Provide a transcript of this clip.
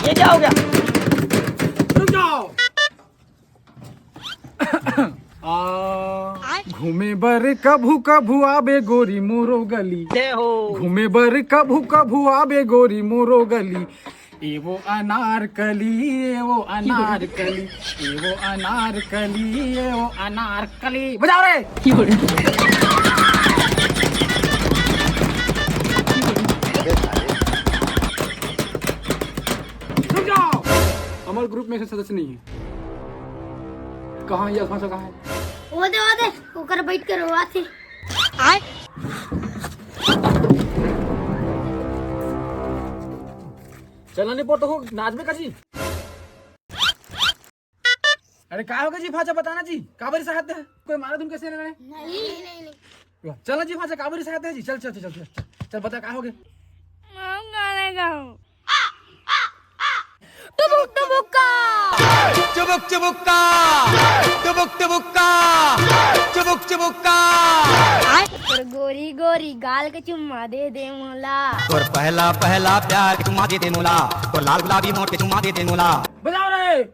ये क्या हो गया? रुक जाओ। घूमे बर कभू कभू आबे गोरी मोरो गली, जय हो। घूमे बर कभू कभू आबे गोरी मोरो गली, ए वो अनारकली, ए वो अनारकली, ए वो अनारकली, ए वो अनारकली। बजाओ रे। रुक जाओ। हमारे ग्रुप में से सदस्य नहीं है। कहाँ है ये अल्फांसो, कहाँ है? ओदे ओकर बैठ कर रोआ थे। चला नहीं पड़ता हो नाच में काजी। अरे क्या होगा जी फाचा, बताना जी। काबरी साहब है कोई मारा तुम कैसे नहीं? नहीं चलो जी फाचा, काबरी साहब है जी। चल चल चल चल चल बता क्या हो गया। गाने गाऊं। टुबुक टुबुक्का, चुबुक चुबुक्का, चुबुक चुबुक्का, चुबुक चुबुक्का। और गोरी गोरी गाल के चुम्मा दे दे मोला। और पहला पहला प्यार के चुम्मा दे दे मोला, और लाल गुलाबी होंठ के चुम्मा दे दे मोला। बजाओ रे।